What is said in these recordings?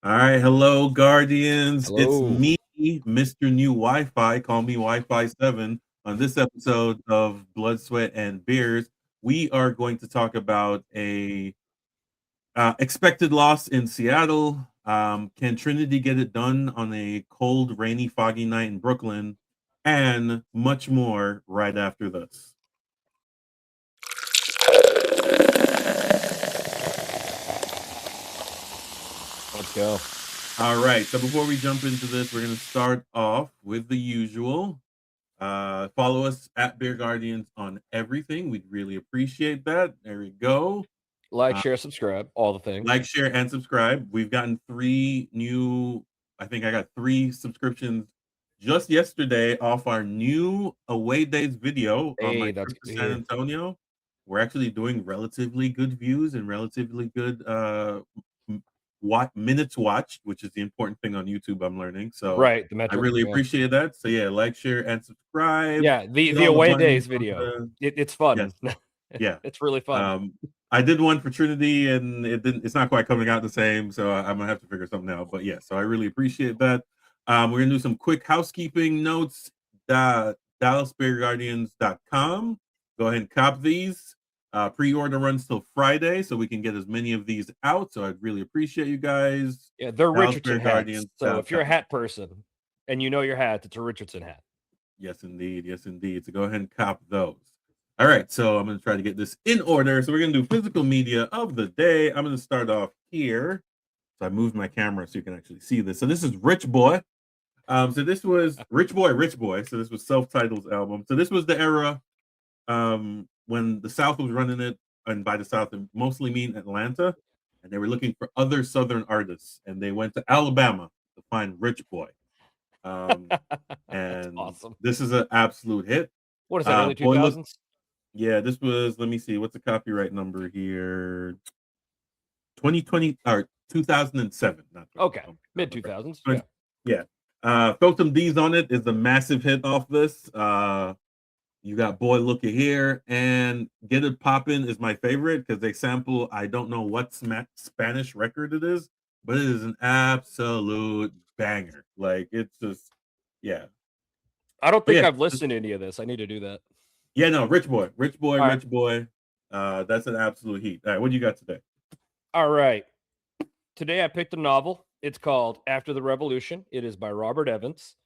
All right, hello, Guardians. It's Hello. me, Mr. New Wi-Fi. Call me Wi-Fi 7. On this episode of Blood, Sweat, and Beers, we are going to talk about a expected loss in Seattle. Can Trinity get it done on a cold, rainy, foggy night in Brooklyn? And much more right after this. Let's go. All right, so before we jump into this, we're going to start off with the usual. Follow us at Beer Guardians on everything. We'd really appreciate that. There we go. Like, Uh, share, subscribe, all the things. like, share, and subscribe. We've gotten I think I got 3 subscriptions just yesterday off our new away days video on my Hey, that's trip good to to San hear. Antonio. We're actually doing relatively good views and relatively good minutes watched, which is the important thing on YouTube. I'm learning, so Right, the I metric. really Yeah, appreciate that. So yeah, like, share, and subscribe. yeah. The Hit the all the away buttons days on video. the It's yes, fun. yeah. It's really fun. Um, I did one for Trinity, and it's not quite coming out the same, so I'm gonna have to figure something out. But yeah, so I really appreciate that. We're gonna do some quick housekeeping notes. DallasBearGuardians.com. Go ahead and cop these. Pre-order runs till Friday, so we can get as many of these out. So I'd really appreciate you guys. Yeah, they're Richardson hats. So if you're a DallasBearGuardians.com. hat person and you know your hat, it's a Richardson hat. Yes, indeed. Yes, indeed. So go ahead and cop those. All right. So I'm going to try to get this in order. So we're going to do physical media of the day. I'm going to start off here. So I moved my camera so you can actually see this. So this is Rich Boy. So this was Rich Boy, Rich Boy. So this was self-titled's album. So this was the era when the South was running it, and by the South, I mostly mean Atlanta, and they were looking for other Southern artists, and they went to Alabama to find Rich Boy. Um, That's and awesome. this is an absolute hit. What is that, early Boy, look, 2000s? yeah, this was. Let me see, what's the copyright number here? 2020 or 2007, not 20. Okay, Oh my mid God, my 2000s. brain. Yeah. Yeah. Throw Some D's on It is a massive hit off this. You got Boy Looky Here, and Get It Poppin' is my favorite because they sample, I don't know what Spanish record it is, but it is an absolute banger. Like, it's just, yeah. I don't But think yeah, I've listened to any of this. I need to do that. yeah, no, Rich Boy, Rich Boy, All right. Rich Boy. That's an absolute heat. All right, what do you got today? All right. Today I picked a novel. It's called After the Revolution. It is by Robert Evans.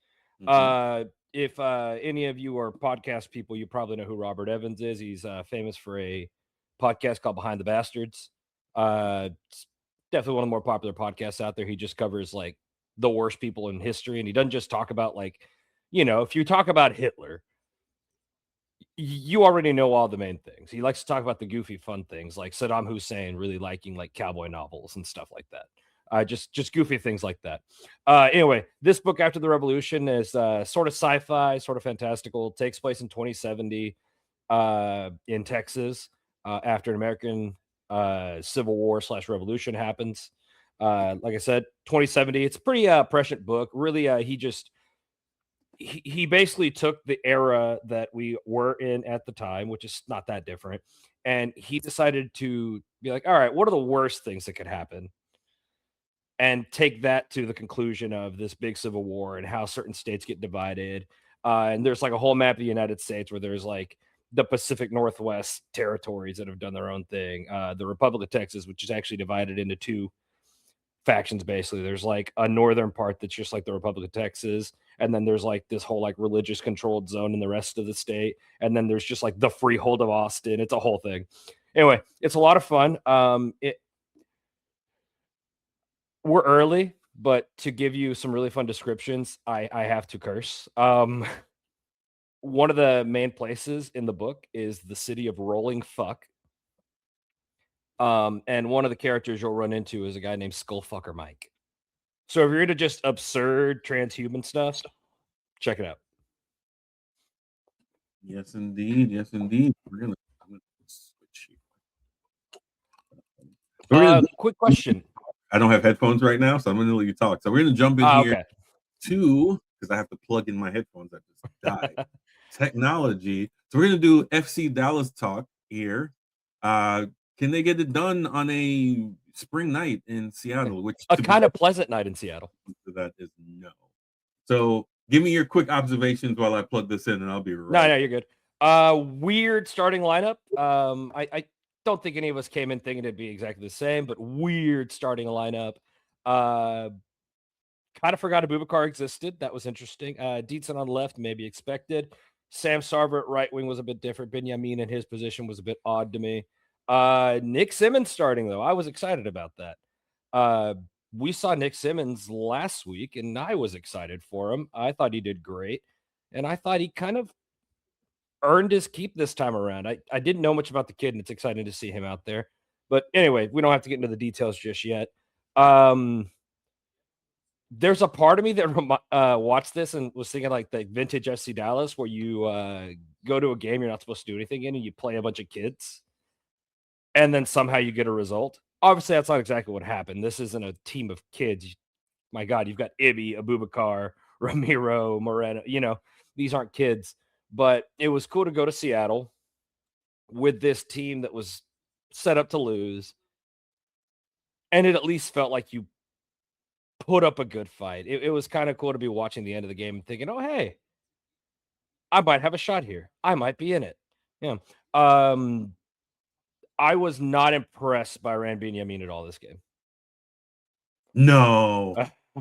Mm-hmm. If any of you are podcast people, you probably know who Robert Evans is. He's famous for a podcast called Behind the Bastards. It's definitely one of the more popular podcasts out there. He just covers like the worst people in history, and he doesn't just talk about like, if you talk about Hitler, you already know all the main things. He likes to talk about the goofy, fun things like Saddam Hussein really liking like cowboy novels and stuff like that. Just goofy things like that. Anyway, this book After the Revolution is sort of sci-fi, sort of fantastical. It takes place in 2070 in Texas after an American Civil War / revolution happens. Like I said, 2070. It's a pretty prescient book. Really, he basically took the era that we were in at the time, which is not that different, and he decided to be like, all right, what are the worst things that could happen? And take that to the conclusion of this big civil war and how certain states get divided. And there's like a whole map of the United States where there's like the Pacific Northwest territories that have done their own thing. The Republic of Texas, which is actually divided into two factions basically. There's like a northern part that's just like the Republic of Texas, and then there's like this whole like religious controlled zone in the rest of the state, and then there's just like the freehold of Austin. It's a whole thing. Anyway, it's a lot of fun. We're early, but to give you some really fun descriptions, I have to curse. One of the main places in the book is the city of Rolling Fuck. And one of the characters you'll run into is a guy named Skullfucker Mike. So if you're into just absurd transhuman stuff, check it out. Yes, indeed. Yes, indeed. I'm gonna switch here. So we're gonna. Quick question. I don't have headphones right now, so I'm gonna let you talk. So we're gonna jump in here Okay. to because I have to plug in my headphones that just died. Technology. So we're gonna do FC Dallas talk here. Uh, can they get it done on a spring night in Seattle, which A to be kind of pleasant night in Seattle. that is no. So give me your quick observations while I plug this in, and I'll be right. No, you're good. Weird starting lineup. I don't think any of us came in thinking it'd be exactly the same, but weird starting lineup. Uh, kind of forgot Abubakar existed. That was interesting. Dietzen on the left, maybe expected. Sam Sarver at right wing was a bit different. Benjamin in his position was a bit odd to me. Nick Simmons starting though, I was excited about that. We saw Nick Simmons last week, and I was excited for him. I thought he did great, and I thought he kind of earned his keep this time around. I didn't know much about the kid, and it's exciting to see him out there. But anyway, we don't have to get into the details just yet. There's a part of me that watched this and was thinking like the vintage FC Dallas, where you go to a game you're not supposed to do anything in, and you play a bunch of kids, and then somehow you get a result. Obviously, that's not exactly what happened. This isn't a team of kids. My God, you've got Ibby, Abubakar, Ramiro, Moreno. These aren't kids. But it was cool to go to Seattle with this team that was set up to lose, and it at least felt like you put up a good fight. It was kind of cool to be watching the end of the game and thinking, "Oh, hey, I might have a shot here. I might be in it." Yeah. I was not impressed by Rand Benjamin at all this game. No,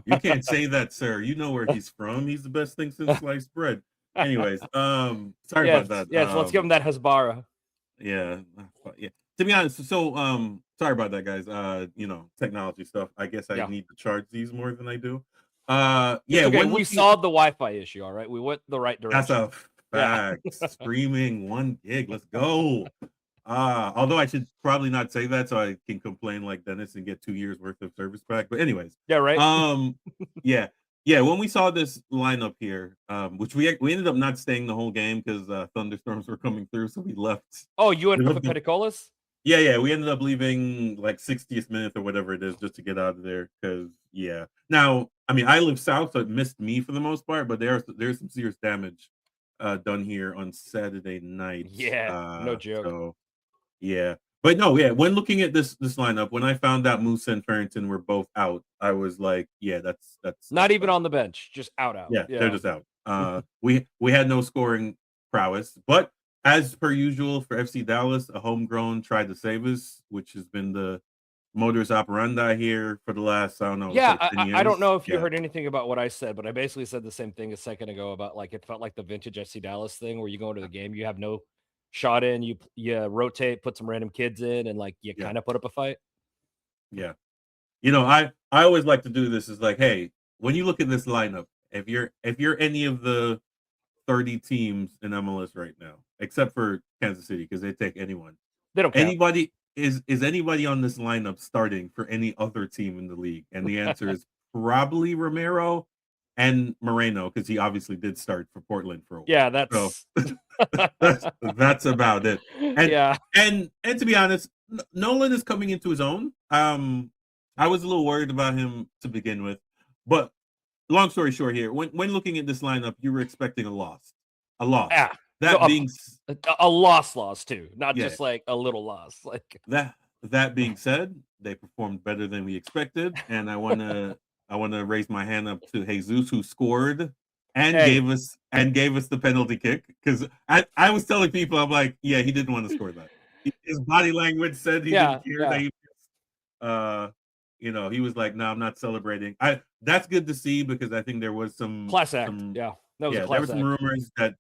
you can't say that, sir. You know where he's from. He's the best thing since sliced bread. Anyways, sorry about that. Yes, let's give him that Hasbara. Yeah, yeah. To be honest, so sorry about that, guys. Technology stuff. I guess I need to charge these more than I do. Yeah, okay. We solved the Wi-Fi issue. All right, we went the right direction. That's a fact. Streaming 1 gig. Let's go. Although I should probably not say that, so I can complain like Dennis and get 2 years worth of service back. But anyways, yeah, right. Yeah. When we saw this lineup here, which we ended up not staying the whole game because thunderstorms were coming through, so we left. Oh, you ended up at Pedicolas? Yeah, we ended up leaving like 60th minute or whatever it is just to get out of there. Because now I mean I live south, so it missed me for the most part, but there's some serious damage done here on Saturday night. Yeah, no joke. So yeah. But no, when looking at this lineup, when I found out Musa and Farrington were both out, I was like, yeah, that's not even on the bench, just out. Yeah, they're just out. We had no scoring prowess, but as per usual for FC Dallas, a homegrown tried to save us, which has been the modus operandi here for the last, I don't know. Yeah, like 10 years. I don't know if you heard anything about what I said, but I basically said the same thing a second ago about like it felt like the vintage FC Dallas thing where you go into the game, you have no shot in, you rotate, put some random kids in, and like you kind of put up a fight. Yeah. I always like to do this is like, hey, when you look at this lineup, if you're any of the 30 teams in MLS right now, except for Kansas City, because they take anyone. They don't count. Anybody is anybody on this lineup starting for any other team in the league? And the answer is probably Romero and Moreno, because he obviously did start for Portland for a while. Yeah, that's so that's about it. And to be honest, Nolan is coming into his own. I was a little worried about him to begin with, but long story short here, when looking at this lineup, you were expecting a loss. Yeah. That being a loss too, not just like a little loss. Like that being said, they performed better than we expected, and I want to raise my hand up to Jesus, who scored and gave us the penalty kick, because I was telling people, I'm like, yeah, he didn't want to score that. His body language said he didn't care that he he was like, no, I'm not celebrating. That's good to see, because I think there was some class act. There were some rumors that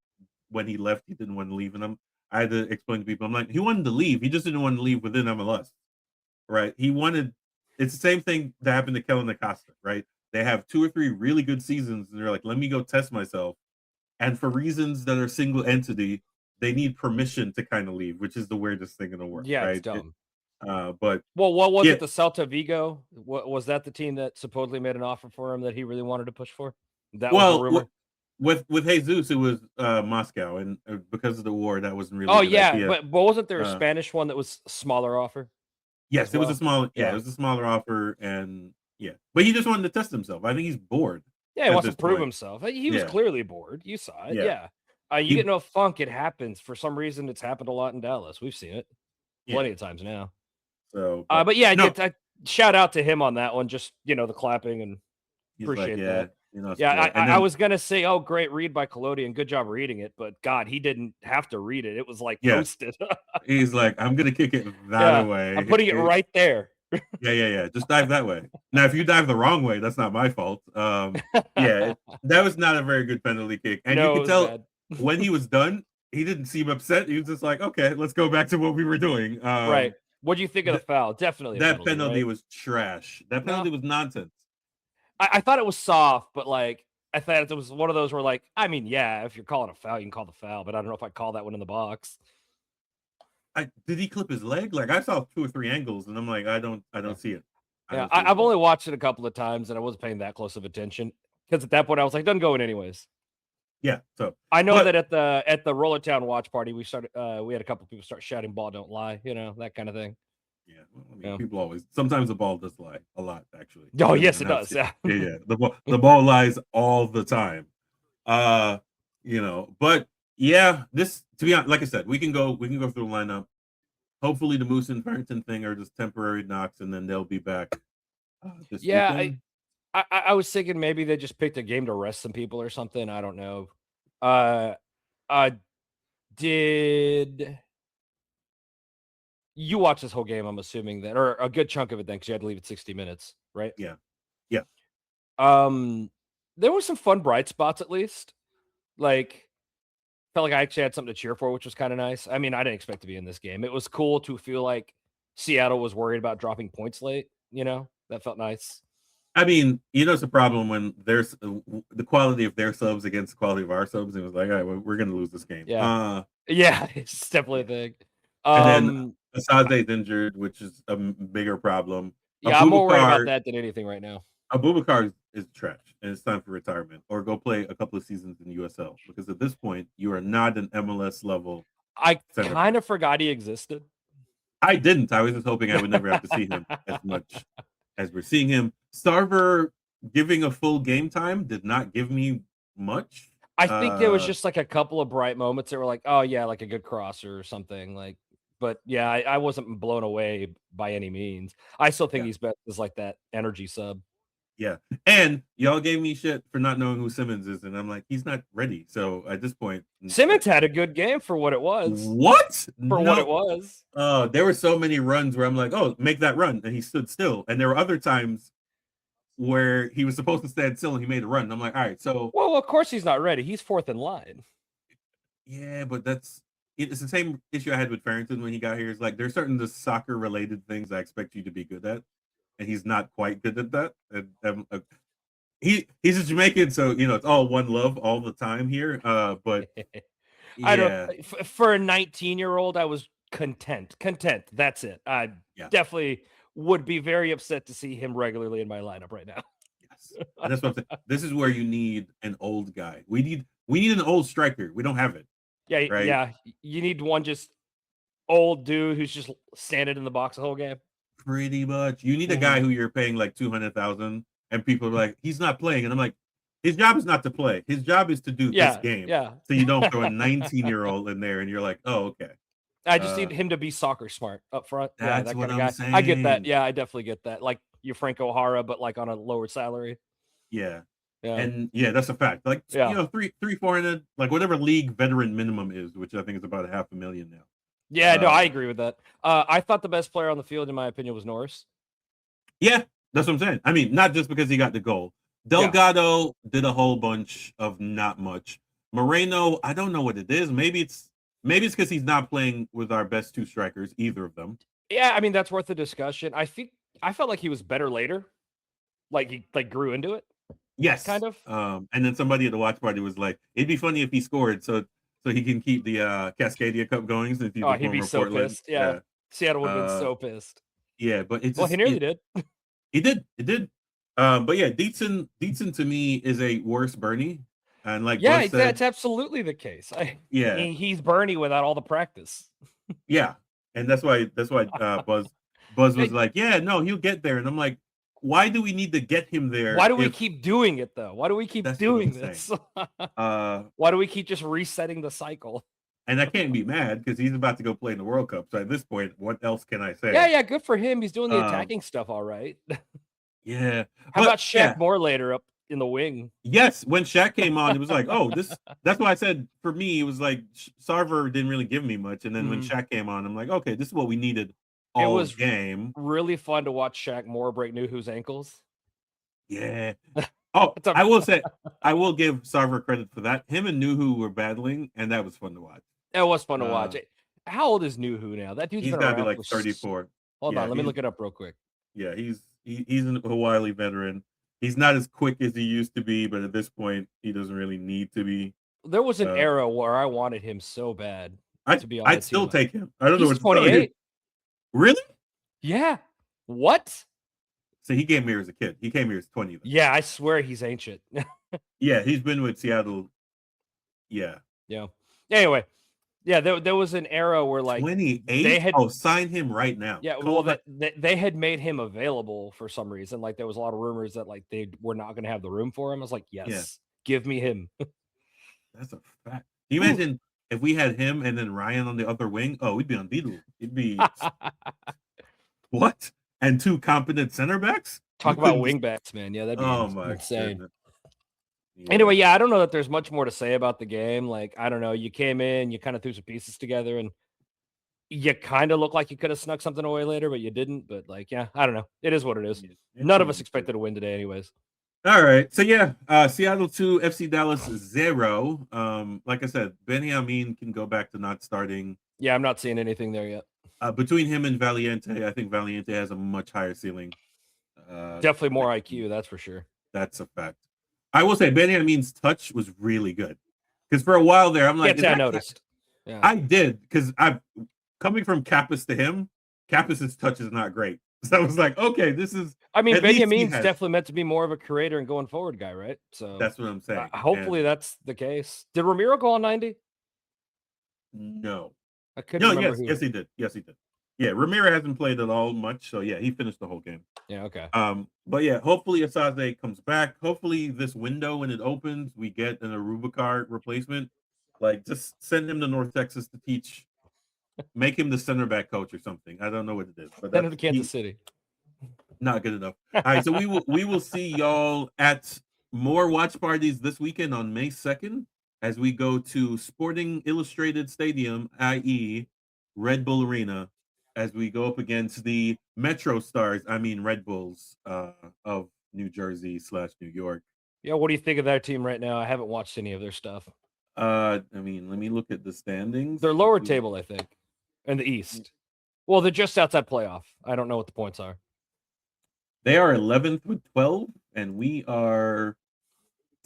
when he left, he didn't want to leave, and I had to explain to people, I'm like, he wanted to leave, he just didn't want to leave within MLS, right? It's the same thing that happened to Kellen Acosta, right? They have 2 or 3 really good seasons, and they're like, let me go test myself, and for reasons that are single entity, they need permission to kind of leave, which is the weirdest thing in the world. Yeah, right? It's dumb. But what was it? The Celta Vigo? What was that? The team that supposedly made an offer for him that he really wanted to push for? That was the rumor. With Jesus, it was Moscow, and because of the war, that wasn't really. Oh yeah, idea. But wasn't there a Spanish one that was smaller offer? Yes, it was a smaller. Yeah, it was a smaller offer, and but he just wanted to test himself. I think he's bored. Yeah, he wants to prove himself. He was clearly bored. You saw it. Yeah. You get no funk. It happens for some reason. It's happened a lot in Dallas. We've seen it plenty of times now. So, but yeah, no. shout out to him on that one. Just the clapping and He's like, appreciate yeah, that. it's Yeah, cool. And I then was gonna say, oh, great read by Collodion. Good job reading it, but God, he didn't have to read it. It was like yeah, posted. he's like, I'm gonna kick it that Yeah, I'm away. putting it right there. Yeah. Just dive that way. Now, if you dive the wrong way, that's not my fault. Yeah, that was not a very good penalty kick, and you No, it could was tell bad. when he was done, he didn't seem upset. He was just like, okay, let's go back to what we were doing. Right. What do you think of the Th- foul? Definitely a that penalty, penalty right? was trash. That No, penalty was nonsense. I thought it was soft, but like I thought it was one of those where like I mean, yeah, if you're calling a foul, you can call the foul, but I don't know if I call that one in the box. Did he clip his leg? Like I saw 2 or 3 angles, and I'm like, I don't Yeah, see it. I yeah. don't see it at I've all. only watched it a couple of times, and I wasn't paying that close of attention because at that point I was like, doesn't go in anyways. Yeah. So, I know but that at the Roller Town watch party, we had a couple people start shouting "ball don't lie," that kind of thing. yeah, well, I mean, Yeah. people always. Sometimes the ball does lie a lot, actually. Oh Depending yes, on it how. does. Yeah. Yeah. The ball lies all the time. Uh, but yeah, this to be honest, like I said, we can go through the lineup. Hopefully, the Moose and Farrington thing are just temporary knocks, and then they'll be back this Yeah. weekend. I was thinking maybe they just picked a game to rest some people or something. I don't know. Uh, uh, did you watch this whole game? I'm assuming that, or a good chunk of it, then, because you had to leave at 60 minutes, right? Yeah, yeah. Um, there were some fun bright spots, at least. Like, felt like I actually had something to cheer for, which was kind of nice. I mean, I didn't expect to be in this game. It was cool to feel like Seattle was worried about dropping points late. That felt nice. I mean, it's a problem when there's the quality of their subs against the quality of our subs. It was like, all right, we're gonna lose this game. Yeah, yeah, it's definitely a Yeah. thing. And then Um, Asaze's injured, which is a bigger problem. yeah, I'm more worried about Abubakar that than anything right now. Abubakar is trash, and it's time for retirement, or go play a couple of seasons in USL because at this point you are not an MLS level I center kind back. of forgot he existed. I didn't. I was just hoping I would never have to see him as much as we're seeing him. Starver giving a full game time did not give me much. I think there was just like a couple of bright moments that were like, oh yeah, like a good crosser or something. Like, but yeah, I wasn't blown away by any means. I still think Yeah, he's best as like that energy sub. yeah. And y'all gave me shit for not knowing who Simmons is, and I'm like, he's not ready. So at this point, Simmons had a good game for what it was. what? For what it No. was. There were so many runs where I'm like, oh, make that run, and he stood still. And there were other times where he was supposed to stand still and he made a run. I'm like, all right, so Well, of course he's not ready. He's fourth in line. yeah, but it's the same issue I had with Farrington when he got here. It's like there's certain the soccer related things I expect you to be good at, and he's not quite good at that. And he's a Jamaican, so it's all one love all the time here. But I don't yeah, for a 19-year-old, I was content. Content. That's it. I yeah, definitely would be very upset to see him regularly in my lineup right now. yes, and that's what I'm saying. This is where you need an old guy. We need an old striker. We don't have it, Yeah, right? yeah. You need one just old dude who's just standing in the box the whole game. Pretty much. You need a guy who you're paying like 200,000, and people are like, he's not playing, and I'm like, his job is not to play. His job is to do this Yeah, game. yeah. So you don't throw a 19-year-old in there, and you're like, oh, okay. I just need him to be soccer smart up front. Yeah, That's that what kind of I'm guy. I get that. saying. Yeah, I definitely get that. Like your Frank O'Hara, but like on a lower salary. Yeah. Yeah, And yeah, that's a fact. Like yeah, 400, like whatever league veteran minimum is, which I think is about $500,000 now. yeah. No, I agree with that. I thought the best player on the field, in my opinion, was Norris. Yeah, that's what I'm saying. I mean, not just because he got the goal. Yeah, Delgado did a whole bunch of not much. Moreno, I don't know what it is. Maybe it's because he's not playing with our best two strikers, either of them. yeah. I mean, that's worth a discussion. I felt like he was better later. Like he grew into it, Yes. kind of. And then somebody at the watch party was like, it'd be funny if he scored so he can keep the Cascadia Cup going since he's Oh, a he'd be former so Portland. pissed. Yeah, Yeah. Seattle would have been Uh so pissed. yeah, but it's Well, he just nearly did. he did. It did. But yeah, Dietzen to me is a worse Bernie. And like Yeah, Buzz that's said, absolutely the case. yeah, He's Bernie without all the practice. yeah. And that's why Buzz was like, yeah, no, he'll get there. And I'm like, why do we need to get him there Why do we if keep doing it though? Why do we keep that's what I'm doing saying? this? Why do we keep just resetting the cycle? And I can't be mad because he's about to go play in the World Cup. So at this point, what else can I say? Yeah, good for him. He's doing the attacking stuff all right. Yeah. How about But Shaq Moore later up in the wing? yes, when Shaq came on, it was like, oh, that's why I said for me, it was like Sarver didn't really give me much. And then when Shaq came on, I'm like, okay, this is what we needed It all was game. really fun to watch Shaq Moore break Nuhu's ankles. Yeah. Oh, I will say, I will give Sarver credit for that. Him and Nuhu were battling, and that was fun to watch. It was fun to watch. How old is Nuhu now? That dude's He's been got to be around like 34. Hold Yeah, on, let me look it up real quick. Yeah, he's a wily veteran. He's not as quick as he used to be, but at this point, he doesn't really need to be. There was an era where I wanted him so bad to be on I'd still take him. I don't know He's what 28. Really? Yeah. What? So he came here as a kid. He came here as 20. Then. Yeah, I swear he's ancient. Yeah, he's been with Seattle. Yeah. Yeah. Anyway, yeah, there was an era where like 28. They had sign him right now. Yeah, well, they had made him available for some reason. Like there was a lot of rumors that like they were not going to have the room for him. I was like, yes, give me him. That's a fact. Can you imagine if we had him and then Ryan on the other wing? Oh, we'd be unbeatable. It'd be what? And 2 competent center backs? Talk about wingbacks, man. Yeah, that'd be insane. Goodness. Yeah. Anyway, yeah, I don't know that there's much more to say about the game. Like, I don't know. You came in, you kind of threw some pieces together, and you kind of look like you could have snuck something away later, but you didn't. But like, yeah, I don't know. It is what it is. None of us expected to win today, anyways. All right. So yeah, Seattle 2, FC Dallas 0. Like I said, Benjamin can go back to not starting. Yeah, I'm not seeing anything there yet. Between him and Valiente, I think Valiente has a much higher ceiling. Definitely more IQ, that's for sure. That's a fact. I will say Benjamin's touch was really good. Because for a while there, I'm like, I noticed. Yeah. I did, because I've coming from Kappas to him, Kappas's touch is not great. So I was like, okay, this is. I mean, Benjamin's definitely meant to be more of a creator and going forward guy, right? So that's what I'm saying. Hopefully that's the case. Did Ramiro go on 90? No. I couldn't remember. Yes, he did. Yes, he did. Yeah, Ramiro hasn't played at all much, so yeah, he finished the whole game. Yeah, okay. But yeah, hopefully Asase comes back. Hopefully this window when it opens, we get an Arubakar replacement. Like, just send him to North Texas to teach. Make him the center back coach or something. I don't know what it is, but that's Kansas City. Not good enough. All right, so we will see y'all at more watch parties this weekend on May 2nd as we go to Sporting Illustrated Stadium, i.e. Red Bull Arena, as we go up against the Metro Stars, Red Bulls of New Jersey / New York. Yeah, what do you think of their team right now? I haven't watched any of their stuff. Let me look at the standings. They're lower table, I think, in the East. Well, they're just outside playoff. I don't know what the points are. They are 11th with 12, and we are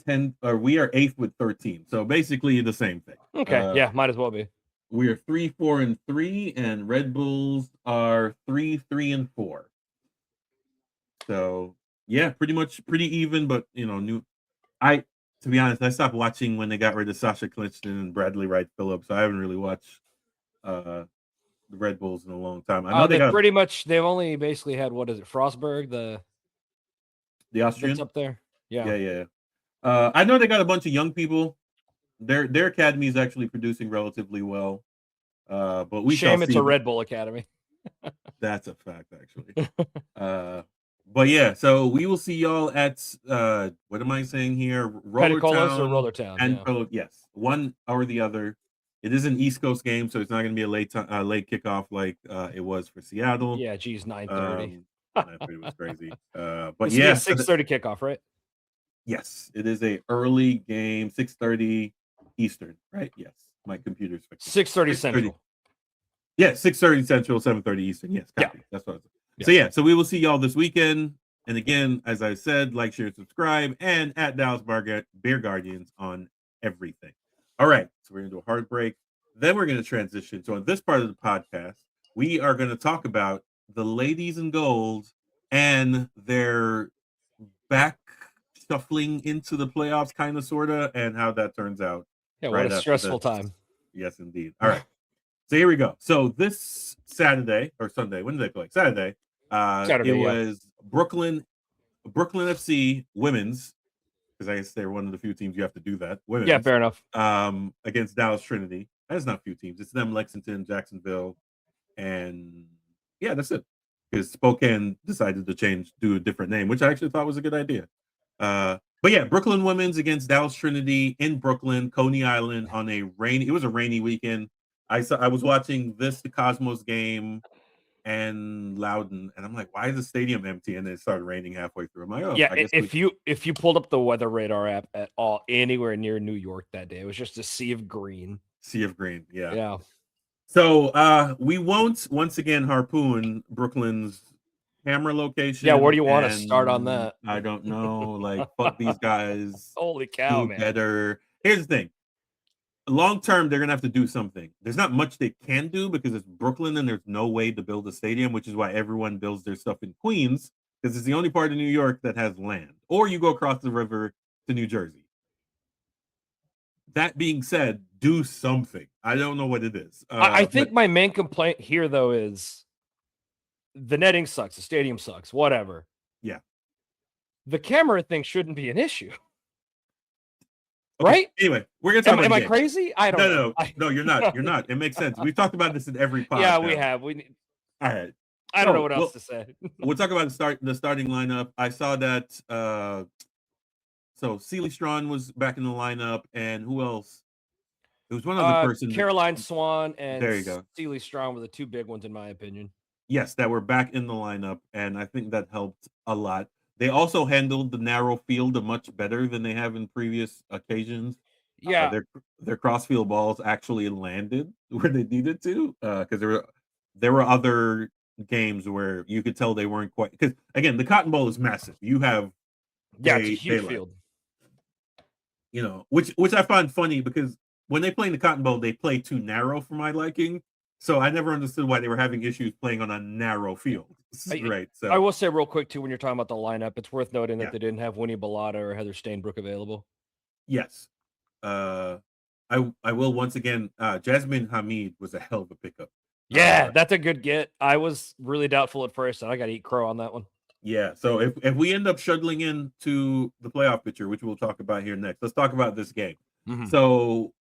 10, or we are 8th with 13. So basically the same thing. Okay, yeah, might as well be. We are 3, 4, and 3, and Red Bulls are 3, 3, and 4. So yeah, pretty even, but to be honest, I stopped watching when they got rid of Sasha Clifton and Bradley Wright Phillips. So I haven't really watched the Red Bulls in a long time. I know they've only basically had, what is it, Frostberg, the Austrian up there. Yeah. I know they got a bunch of young people. Their academy is actually producing relatively well. But we shame it's a Red Bull academy. That's a fact, actually. But yeah, so we will see y'all at what am I saying here? Roller Town. And yes, one or the other. It is an East Coast game, so it's not going to be a late kickoff like it was for Seattle. Yeah, geez, 9:30. 9:30 was crazy. But yeah, 6:30 kickoff, right? Yes, it is a early game, 6:30 Eastern, right? Yes, my computer's fixed. 6:30 Central. Yeah, 6:30 Central, 7:30 Eastern. Yes, copy. That's what I was. Yeah. So we will see y'all this weekend. And again, as I said, like, share, subscribe, and at Dallas Bear Guardians on everything. All right, so we're going to do a hard break. Then we're going to transition. So on this part of the podcast, we are going to talk about the ladies in gold and their back shuffling into the playoffs, kind of, sort of, and how that turns out. Yeah, what a stressful time. Yes, indeed. All right. So here we go. So this Saturday or Sunday, when did they play? Saturday. It was Brooklyn FC women's, because I guess they're one of the few teams you have to do that. Women's, yeah, fair enough. Against Dallas Trinity. That's not a few teams. It's them, Lexington, Jacksonville, and yeah, that's it. Because Spokane decided to do a different name, which I actually thought was a good idea. But yeah, Brooklyn women's against Dallas Trinity in Brooklyn, Coney Island on a rainy. It was a rainy weekend. I was watching the Cosmos game and Loudon, and I'm like, why is the stadium empty? And it started raining halfway through. I'm like, oh, Yeah, I guess if you pulled up the weather radar app at all anywhere near New York that day, it was just a sea of green. Sea of green. Yeah. Yeah. So we won't once again harpoon Brooklyn's camera location. Yeah, where do you want to start on that? I don't know. Like, fuck these guys. Holy cow, Do man. better. Here's the thing. Long term, they're gonna have to do something. There's not much they can do because it's Brooklyn and there's no way to build a stadium, which is why everyone builds their stuff in Queens, because it's the only part of New York that has land. Or you go across the river to New Jersey. That being said, do something. I don't know what it is. I think my main complaint here, though, is the netting sucks. The stadium sucks. Whatever. Yeah. The camera thing shouldn't be an issue. Okay. Right? Anyway, we're gonna talk about Am I games. crazy? I don't know. No, you're not. You're not. It makes sense. We've talked about this in every podcast. Yeah, we have. All right. I don't know what else to say. We'll talk about the starting lineup. I saw that so Celie Strawn was back in the lineup, and who else? It was one other person. Caroline Swan and there you go. Celie Strawn were the two big ones in my opinion. Yes, that were back in the lineup, and I think that helped a lot. They also handled the narrow field much better than they have in previous occasions. Yeah, their crossfield balls actually landed where they needed to, because there were other games where you could tell they weren't quite. Because again, the Cotton Bowl is massive. You have it's a huge field. You know, which I find funny because when they play in the Cotton Bowl, they play too narrow for my liking. So I never understood why they were having issues playing on a narrow field. Right. So I will say real quick too, when you're talking about the lineup, it's worth noting that they didn't have Winnie Bellata or Heather Stainbrook available. Yes. I will once again. Jasmine Hamid was a hell of a pickup. Yeah, that's a good get. I was really doubtful at first, and I got to eat crow on that one. Yeah. So if we end up shuttling into the playoff picture, which we'll talk about here next, let's talk about this game. Mm-hmm. So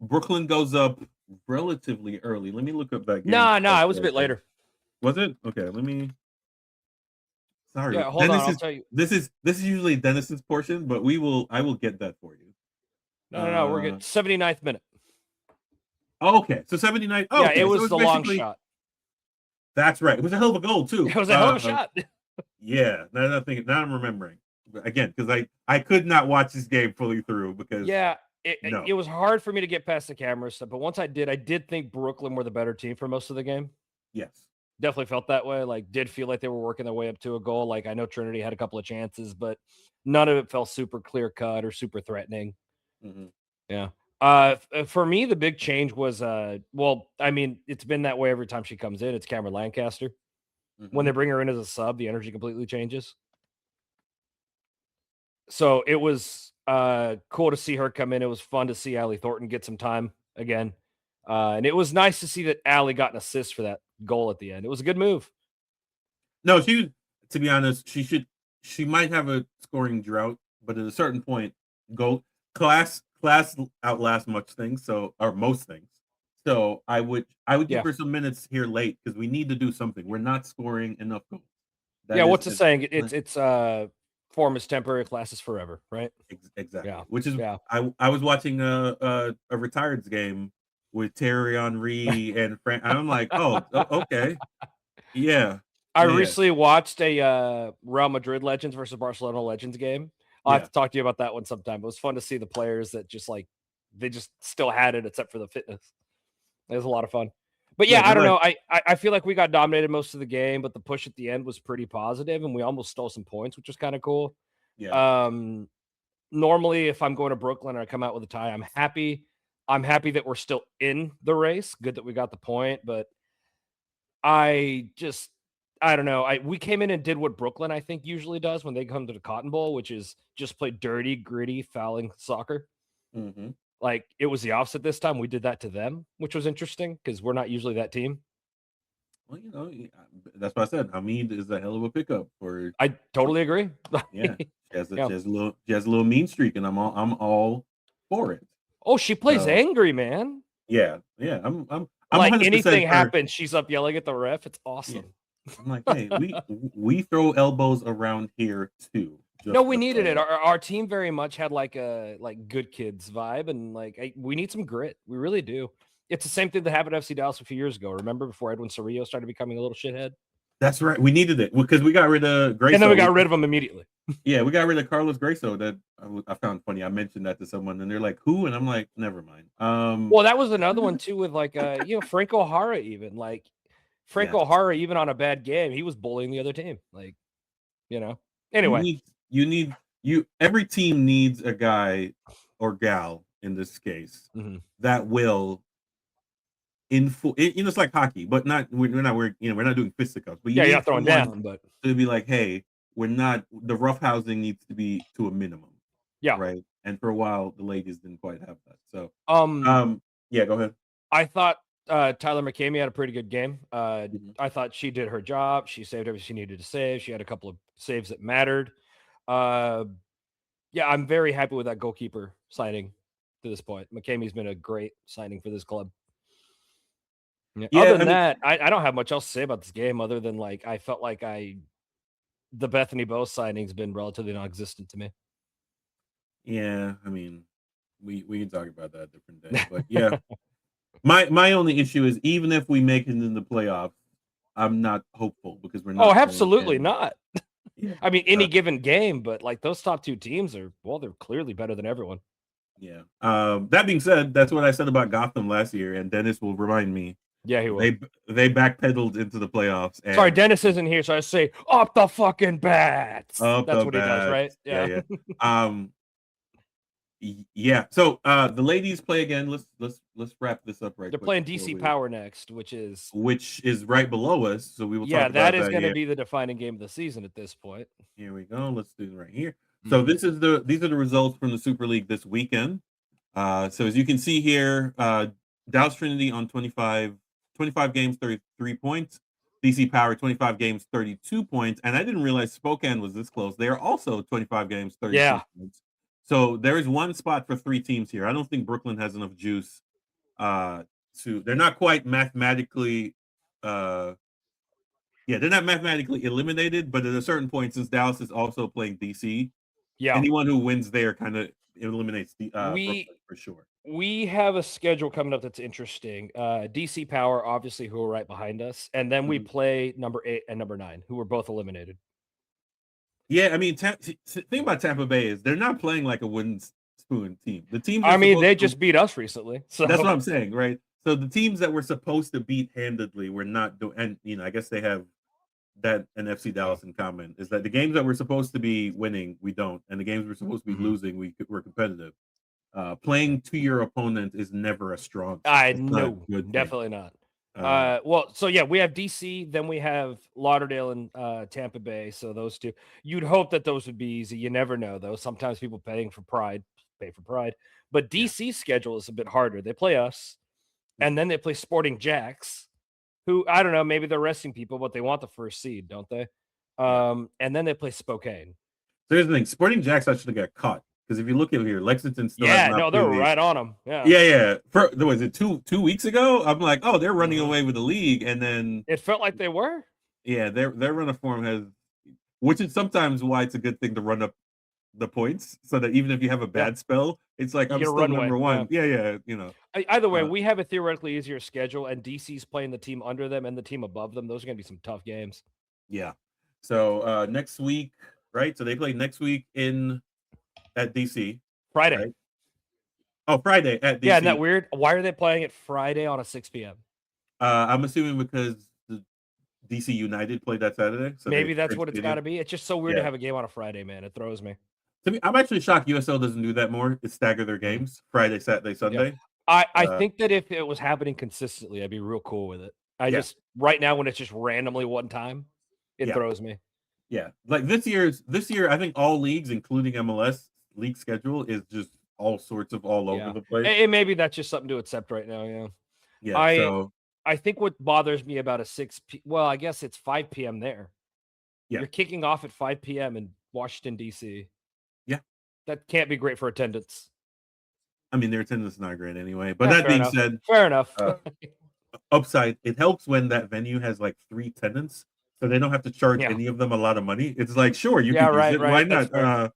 Brooklyn goes up relatively early. Let me look up that game. No, it was a bit later. Was it? Okay, let me. Sorry. Yeah, hold on. I'll tell you. This is usually Dennis's portion, but I will get that for you. No, we're good. 79th minute. Okay, so 79. Oh, yeah, okay. it was the long shot. That's right. It was a hell of a goal too. It was a hell of a shot. Yeah, now I'm remembering again because I could not watch this game fully through because it was hard for me to get past the camera stuff, but once I did think Brooklyn were the better team for most of the game. Yes, definitely felt that way. Like, did feel like they were working their way up to a goal. Like, I know Trinity had a couple of chances, but none of it felt super clear cut or super threatening. Mm-hmm. Yeah. For me, the big change was, it's been that way every time she comes in. It's Cameron Lancaster. Mm-hmm. When they bring her in as a sub, the energy completely changes. So it was cool to see her come in. It was fun to see Allie Thornton get some time again. And it was nice to see that Allie got an assist for that goal at the end. It was a good move. No, to be honest, she might have a scoring drought, but at a certain point, class outlast most things. So I would give her some minutes here late because we need to do something. We're not scoring enough goals. What's the saying? It's form is temporary, class is forever, right? Exactly. Yeah. Which is I was watching a Retireds game with Terry Henry and Frank. I'm like, oh, okay. Yeah. I recently watched a Real Madrid Legends versus Barcelona Legends game. I'll have to talk to you about that one sometime. It was fun to see the players that they just still had it except for the fitness. It was a lot of fun. But I don't know. I feel like we got dominated most of the game, but the push at the end was pretty positive, and we almost stole some points, which was kind of cool. Yeah. Normally, if I'm going to Brooklyn and I come out with a tie, I'm happy. I'm happy that we're still in the race. Good that we got the point, but I don't know. We came in and did what Brooklyn, I think, usually does when they come to the Cotton Bowl, which is just play dirty, gritty, fouling soccer. Mm-hmm. Like, it was the opposite this time. We did that to them, which was interesting because we're not usually that team. Well, that's what I said. Hamid is a hell of a pickup for. I totally agree. Yeah, she has a little mean streak, and I'm all for it. Oh, she plays angry, man. Yeah, yeah. I'm Like 100% anything for. happens, she's up yelling at the ref. It's Yeah. awesome. I'm like, hey, we throw elbows around here too. No, Just we needed it. FYI. Our team very much had like a good kids vibe, and like we need some grit. We really do. It's the same thing that happened at FC Dallas a few years ago. Remember before Edwin Cerrillo started becoming a little shithead, That's right. We needed it because we got rid of and then we Grayso. got rid of him immediately. Yeah, we got rid of Carlos Grayso. That I found funny. I mentioned that to someone, and they're like, "Who?" And I'm like, "Never mind." Well, that was another one too with like Frank O'Hara even like Frank Yes, O'Hara even on a bad game he was bullying the other team like you know. you Anyway, need you need you. Every team needs a guy or gal in this case mhm. that will it's like hockey, but not we're not doing fisticuffs, but you Yeah, you're need not throwing someone down, but to be like, hey, we're not the roughhousing needs to be to a minimum, yeah. right? And for a while, the ladies didn't quite have that. So, Um, um, yeah, go ahead. I thought Tyler McCamey had a pretty good game. Mhm. I thought she did her job. She saved everything she needed to save. She had a couple of saves that mattered. Uh, yeah, I'm very happy with that goalkeeper signing to this point. McCamey's been a great signing for this club. Yeah. Yeah, Other I than mean, that, I don't have much else to say about this game other than like I felt like the Bethany Bow signing's been relatively non-existent to me. yeah, I mean, we can talk about that a different day, but yeah, my only issue is even if we make it in the playoffs, I'm not hopeful because we're Oh, not playing absolutely in. not. Yeah, I mean, any uh, given game, but like those top two teams are well, they're clearly better than everyone. yeah. That being said, that's what I said about Gotham last year, and Dennis will remind me Yeah, he will. they backpedaled into the playoffs Sorry, and Dennis isn't here, so I say up the fucking bats. up That's the what he does, bat. right? Yeah, Yeah. yeah. Um, yeah. So the ladies play again. Let's wrap this up right They're quick playing before DC we, Power next, which is right below us. So we will yeah, talk that about is that. going to Yeah. be the defining game of the season at this point. Here we go. Let's do it right here. So Mhm. these are the results from the Super League this weekend. So as you can see here, Dallas Trinity on 25 games, 33 points. DC Power 25 games, 32 points. And I didn't realize Spokane was this close. They are also 25 games, 32 Yeah, points. So there is one spot for three teams here. I don't think Brooklyn has enough juice uh, they're not quite mathematically uh, yeah, they're not mathematically eliminated, but at a certain point, since Dallas is also playing DC, yeah. anyone who wins there kind of eliminates the We Brooklyn for sure. we have a schedule coming up that's interesting. DC Power, obviously, who are right behind us, and then we Mhm. play number 8 and number 9, who were both eliminated. Yeah, I mean, thing about Tampa Bay is they're not playing like a wooden spoon team. The teams are I mean, supposed they to. just beat us recently, That's what so I'm saying, right? So the teams that we're supposed to beat handedly, we're not doing. And I guess they have that and FC Dallas in common is that the games that we're supposed to be winning, we don't, and the games we're supposed to be Mhm. losing, we're competitive. Playing to your opponent is never a strong sign. I It's not a no, good thing. definitely not. Um, Well, so yeah, we have DC, then we have Lauderdale and Tampa Bay. So those two, you'd hope that those would be easy. You never know, though. Sometimes people pay for pride. But yeah, DC's schedule is a bit harder. They play us, yeah, and then they play Sporting Jacks, who I don't know, maybe they're resting people, but they want the first seed, don't they? yeah. And then they play Spokane. So here's the thing: Sporting Jacks actually got caught because if you look at here, Lexington still has Yeah, not no, they're played the. right on them. Yeah, Yeah, yeah. Was it 2 weeks ago? I'm like, oh, they're running Mhm. away with the league, and then It felt like they were. yeah, their run of form has, which is sometimes why it's a good thing to run up the points so that even if you have a Yeah, bad spell, it's like you I'm get a still runway. number Yeah. one. Yeah, yeah, Either way, Uh, we have a theoretically easier schedule, and DC's playing the team under them and the team above them. Those are going to be some tough games. yeah. So next week, right? So they play next week in at DC, Friday. right? Oh, Friday at Yeah, isn't that DC. weird? Why are they playing it Friday on a 6 p.m.? I'm assuming because the DC United played that Saturday, so they Maybe that's changed what it's got stadium. to be. It's just so weird to Yeah. have a game on a Friday, man. It throws me. To me, I'm actually shocked USL doesn't do that more. Is stagger their Mhm. games Friday, Saturday, Yeah. Sunday. I Uh, think that if it was happening consistently, I'd be real cool with it. I yeah, just, right now, when it's just randomly one time, it yeah, throws me. yeah. Like this year, I think all leagues, including MLS, league schedule is just all sorts of all over Yeah. the place. And maybe that's just something to accept right now. Yeah. Yeah. I, So I think what bothers me about well, I guess it's 5 p.m. there. yeah, You're kicking off at 5 p.m. in Washington, D.C. yeah. That can't be great for attendance. I mean, their attendance is not great anyway. But Yeah, that fair being enough. said, Fair enough. upside, it helps when that venue has like 3 tenants, so they don't have to charge Yeah. any of them a lot of money. It's like, sure, you Yeah, could use right, it. Why right. That's not? fair.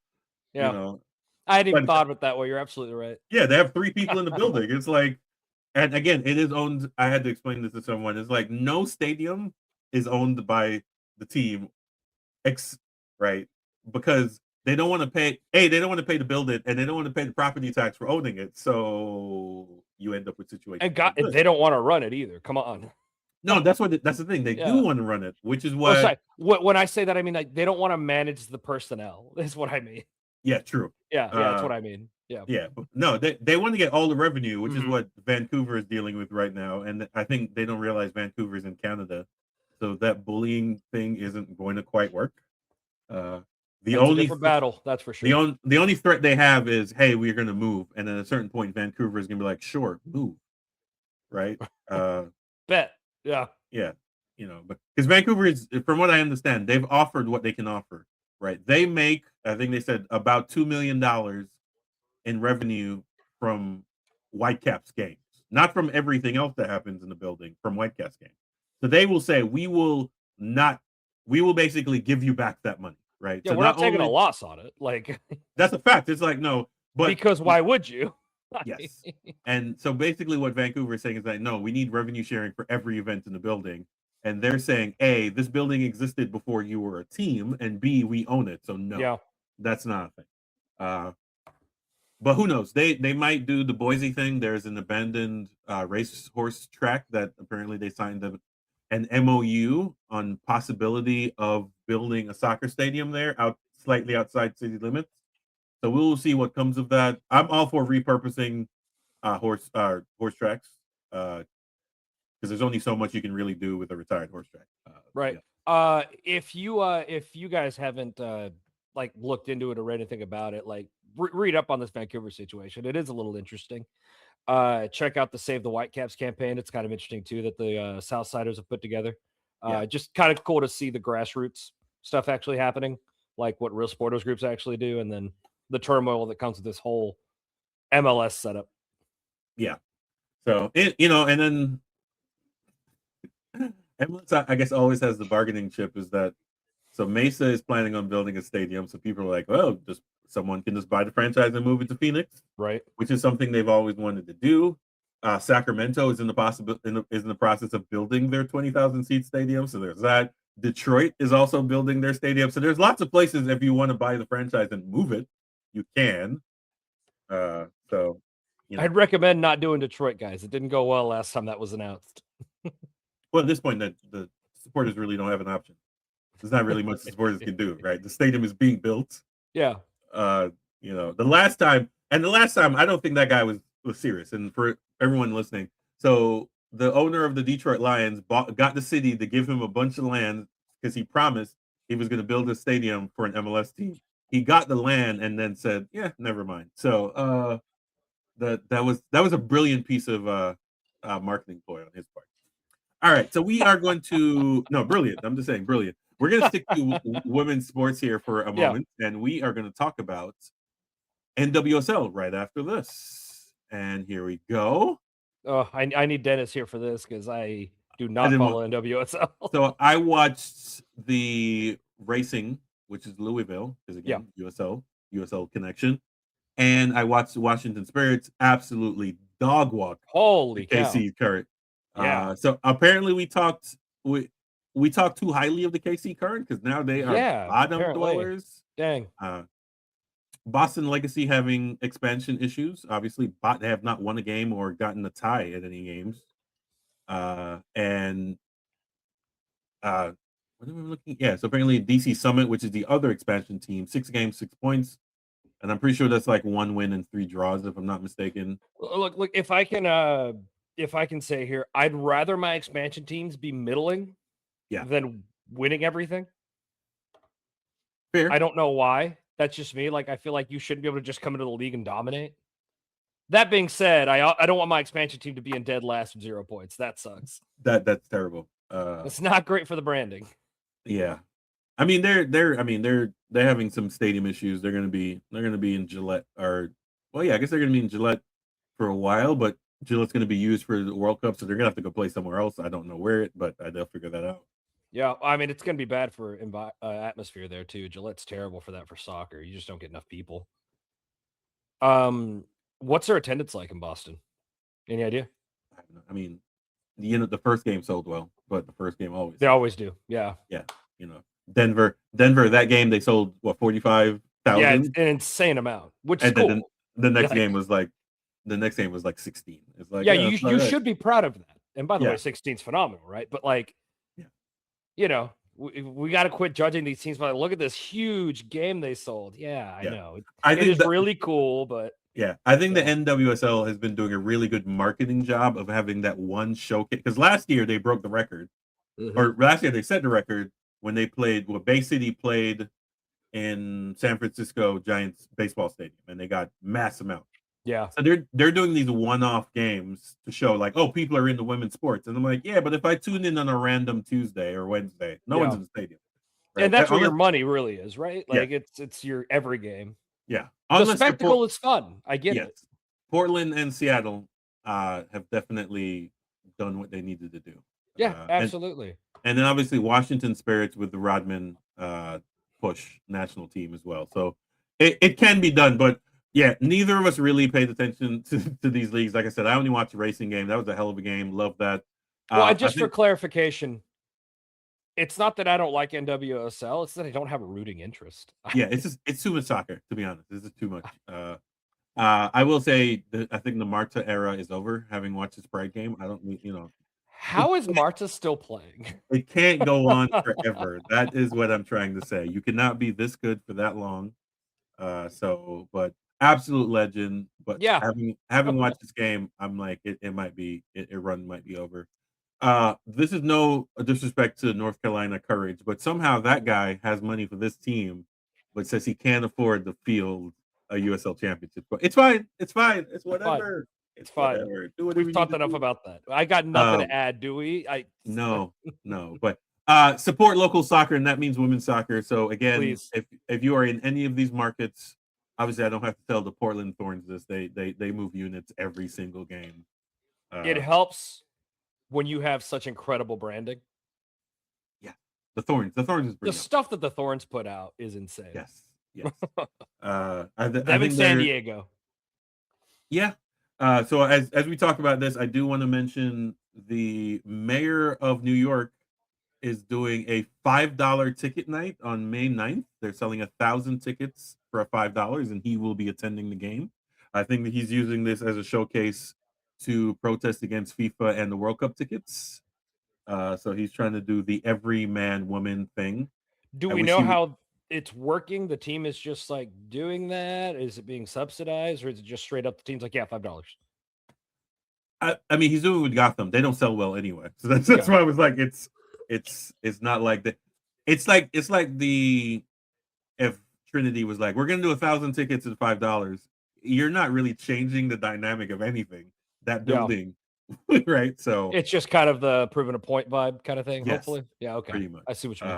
You Yeah. know, I hadn't even but thought of it that way. You're absolutely right. yeah, they have 3 people in the building. It's like, and again, it is owned. I had to explain this to someone. It's like no stadium is owned by the team, right? Because they don't want to pay. They don't want to pay to build it, and they don't want to pay the property tax for owning it. So you end up with situations And like this. they don't want to run it either. Come on. No, that's the thing. They do Yeah. want to run it, which is Oh, what. sorry. When I say that, I mean like they don't want to manage the personnel. Is what I mean. Yeah, true. Yeah, that's what I mean. Yeah. Yeah, but no, they want to get all the revenue, which is Mhm. what Vancouver is dealing with right now, and I think they don't realize Vancouver's in Canada, so that bullying thing isn't going to quite work. The It's a only different battle, that's for sure. the only threat they have is, hey, we're going to move, and at a certain point, Vancouver is going to be like, sure, move, right? Bet. Yeah. Yeah, but because Vancouver is, from what I understand, they've offered what they can offer, right? They make, I think they said about $2 million in revenue from Whitecaps games, not from everything else that happens in the building, from Whitecaps games. So they will say, we will basically give you back that money, right? Yeah, So we're not not taking a only, loss on it. Like that's a fact. It's like, no, but because why would you? yes. And so basically what Vancouver is saying is that, no, we need revenue sharing for every event in the building. And they're saying, A, this building existed before you were a team, and B, we own it. So no, Yeah. that's not a thing. But who knows? They might do the Boise thing. There's an abandoned racehorse track that apparently they signed an MOU on possibility of building a soccer stadium there, slightly outside city limits. So we'll see what comes of that. I'm all for repurposing horse tracks because there's only so much you can really do with a retired horse track. Right. Yeah. If you guys haven't like looked into it or read anything about it, like read up on this Vancouver situation. It is a little interesting. Check out the Save the Whitecaps campaign. It's kind of interesting too that the Southsiders have put together. Yeah. Just kind of cool to see the grassroots stuff actually happening, like what real sporters groups actually do, and then the turmoil that comes with this whole MLS setup. Yeah. So and then MLS, I guess, always has the bargaining chip is that, so Mesa is planning on building a stadium. So people are like, well, just someone can just buy the franchise and move it to Phoenix, Right. which is something they've always wanted to do. Sacramento is in the process of building their 20,000 seat stadium. So there's that. Detroit is also building their stadium. So there's lots of places if you want to buy the franchise and move it, you can. So I'd recommend not doing Detroit, guys. It didn't go well last time that was announced. Well, at this point, the supporters really don't have an option. There's not really much the supporters can do, right? The stadium is being built. Yeah. The last time, I don't think that guy was serious. And for everyone listening, so the owner of the Detroit Lions got the city to give him a bunch of land because he promised he was going to build a stadium for an MLS team. He got the land and then said, "Yeah, never mind." So that was a brilliant piece of marketing ploy on his part. All right, so we are going to brilliant. I'm just saying brilliant. We're going to stick to women's sports here for a moment, and we are going to talk about NWSL right after this. And here we go. Oh, I need Dennis here for this because I do not follow NWSL. So I watched the racing, which is Louisville, because again, USL connection, and I watched the Washington Spirits absolutely dog walk. Holy cow! KC Current. Yeah. So apparently we talked too highly of the KC Current because now they are bottom dwellers. Dang. Boston Legacy having expansion issues. Obviously, they have not won a game or gotten a tie at any games. And what are we looking? Yeah, so apparently DC Summit, which is the other expansion team, 6 games, 6 points. And I'm pretty sure that's like 1 win and 3 draws, if I'm not mistaken. Look, if I can say here, I'd rather my expansion teams be middling than winning everything. Fair. I don't know why. That's just me. Like, I feel like you shouldn't be able to just come into the league and dominate. That being said, I don't want my expansion team to be in dead last with 0 points. That sucks. That's terrible. It's not great for the branding. Yeah. I mean, they're having some stadium issues. They're gonna be in Gillette, I guess they're gonna be in Gillette for a while, but Gillette's going to be used for the World Cup, so they're going to have to go play somewhere else. I don't know where, but they'll figure that out. Yeah, I mean, it's gonna be bad for atmosphere there too. Gillette's terrible for that for soccer. You just don't get enough people. What's their attendance like in Boston? Any idea? I don't know. I mean, the first game sold well, but the first game always They sold. always do. Yeah. Yeah, Denver, that game they sold what Yeah, it's 45,000, an insane amount, which is and then cool. the next Like, game was like 16. It's like, yeah, yeah, you it's all you right. should be proud of that. And by the way, Yeah, 16's phenomenal, right? But like, yeah, we got to quit judging these teams by look at this huge game they sold. Yeah, I yeah. know. I It think is that really cool, but I think the yeah. NWSL has been doing a really good marketing job of having that one showcase. Because last year they broke the record, Mhm. or last year they set the record when they played. Well, Bay City played in San Francisco Giants baseball stadium, and they got mass amount. Yeah. So they're doing these one-off games to show like, oh, people are into women's sports, and I'm like, yeah, but if I tune in on a random Tuesday or Wednesday, no one's Yeah. in the stadium, right? And that's where your Unless, money really is, right? yeah, Like it's your every game. yeah, The unless you're spectacle is fun. I get yes, it. Portland and Seattle have definitely done what they needed to do, Yeah, uh, and absolutely. and then obviously Washington Spirits with the Rodman push national team as well. So it can be done, but yeah, neither of us really paid attention to these leagues. Like I said, I only watched a racing game. That was a hell of a game. Love that. Well, and I just for think clarification, it's not that I don't like NWSL, it's that I don't have a rooting interest. yeah, it's too much soccer to be honest. This is too much. I will say that I think the Marta era is over. Having watched this Pride game, I don't it How is Marta still playing? it can't go on forever. That is what I'm trying to say. You cannot be this good for that long. But absolute legend. But Yeah. having watched this game, I'm like, it might be it run might be over. This is no disrespect to North Carolina Courage, but somehow that guy has money for this team, but says he can't afford to field a USL championship. But it's fine. It's fine. It's It's fine. whatever. It's It's fine. whatever. Do whatever We've you need talked to enough do. about that. I got nothing to Um, add, do we? no, no, but support local soccer, and that means women's soccer. So again, Please. if you are in any of these markets, obviously I don't have to tell the Portland Thorns this. They move units every single game. It Uh, helps when you have such incredible branding. yeah, the Thorns is The pretty stuff that the Thorns put out is insane. yes, yes. I Them in think San they're Diego. yeah. So as we talk about this, I do want to mention the mayor of New York is doing a $5 ticket night on May 9th. They're selling 1,000 tickets for $5, and he will be attending the game. I think that he's using this as a showcase to protest against FIFA and the World Cup tickets. So he's trying to do the every man woman thing. Do I we wish know he would. how it's working? The team is just like doing that? Is it being subsidized or is it just straight up the team's like, yeah, $5? I mean, he's doing it with Gotham. They don't sell well anyway, so that's Yeah. why I was like, it's not like that. It's like the if Trinity was like, we're gonna do 1,000 tickets at $5. You're not really changing the dynamic of anything. That Yeah. building, right? So It's just kind of the proven a point vibe kind of thing, yes, hopefully. Yeah, okay. pretty much. I see what you mean.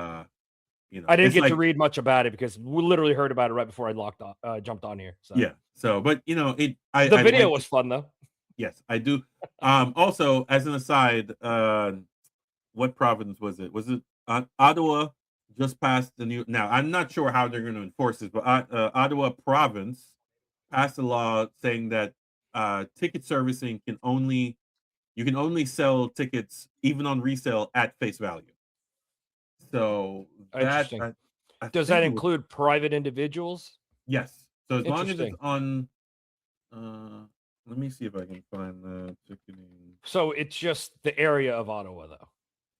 I didn't It's get to like read much about it because we literally heard about it right before I jumped on here. So yeah. So, but it. I the I video like was fun though. yes, I do. Also, as an aside, what province was it? Was it Ottawa? Just passed the new. Now, I'm not sure how they're going to enforce this, but Ottawa province passed a law saying that ticket servicing you can only sell tickets even on resale at face value. So that Interesting. I Does that think it was include private individuals? yes. So as long as it's Interesting. on, uh, let me see if I can find the ticketing. So it's just the area of Ottawa though.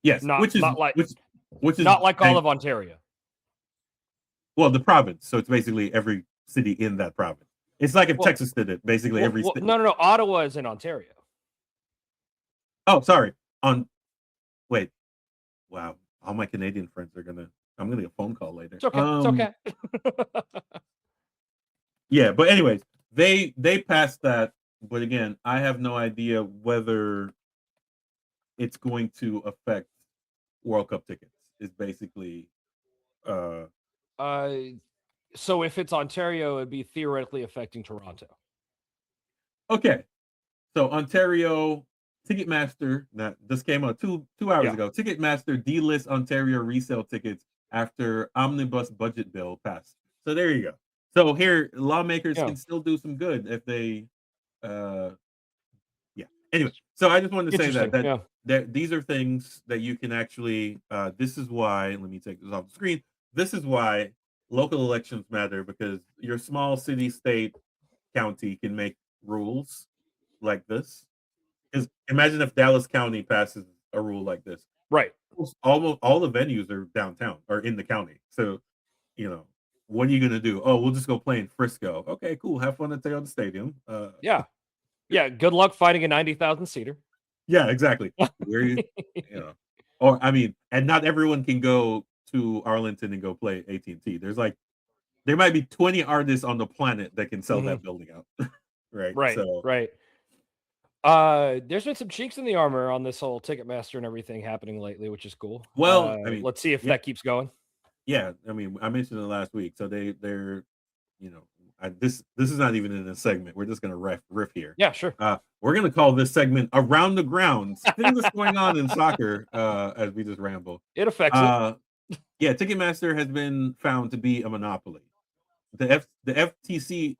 Yes, Not not like which is not like all of Ontario. well, the province. So it's basically every city in that province. It's like if Well, Texas did it, basically every state. no, no, no. Ottawa is in Ontario. Oh, sorry. On wait, wow. All my Canadian friends are gonna. I'm gonna get a phone call later. It's okay. It's okay. Yeah, but anyways, they passed that, but again, I have no idea whether it's going to affect World Cup tickets. Is basically uh uh, so if it's Ontario, it'd be theoretically affecting Toronto. okay. So Ontario Ticketmaster, that this came out two hours Yeah. ago. Ticketmaster delists Ontario resale tickets after omnibus budget bill passed. So there you go. So here, lawmakers Yeah. can still do some good if they, uh, yeah. Anyway, so I just wanted to say that Interesting. Yeah. these are things that you can actually. This is why. Let me take this off the screen. This is why local elections matter because your small city, state, county can make rules like this. Because imagine if Dallas County passes a rule like this. Right. Almost all the venues are downtown or in the county. So, you know, what are you gonna do? Oh, we'll just go play in Frisco. Okay, cool. Have fun at the stadium. Yeah. Yeah. Good luck finding a 90,000 seater. Yeah, exactly. Where you know, or I mean, and not everyone can go to Arlington and go play AT&T. There's like there might be 20 artists on the planet that can sell Mhm. that building out. Right. Right. So Right. There's been some chinks in the armor on this whole Ticketmaster and everything happening lately, which is cool. well, I mean, Let's see if yeah, that keeps going. yeah. I mean, I mentioned it last week. So they're you know, this is not even in a segment. We're just gonna riff here. Yeah, sure. We're gonna call this segment "Around the Grounds," things that's going on in soccer. As we just ramble. It affects it. Uh, yeah, Ticketmaster has been found to be a monopoly. The FTC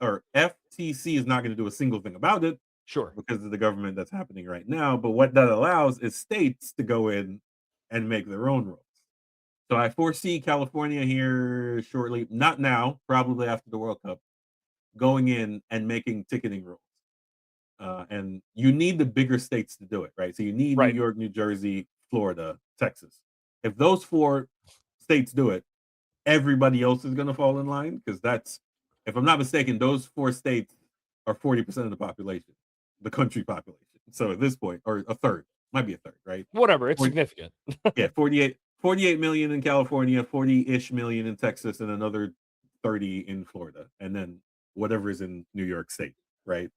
is not going to do a single thing about it Sure. because of the government that's happening right now. But what that allows is states to go in and make their own rules. So I foresee California here shortly, not now, probably after the World Cup, going in and making ticketing rules. And you need the bigger states to do it, right? So you need New Right. York, New Jersey, Florida, Texas. If those four states do it, everybody else is going to fall in line because that's, if I'm not mistaken, those four states are 40% of the population, the country population. So at this point, or a third, might be a third, right? Whatever. It's 40, significant. yeah, 48 million in California, 40-ish million in Texas, and another 30 in Florida, and then whatever is in New York State, right?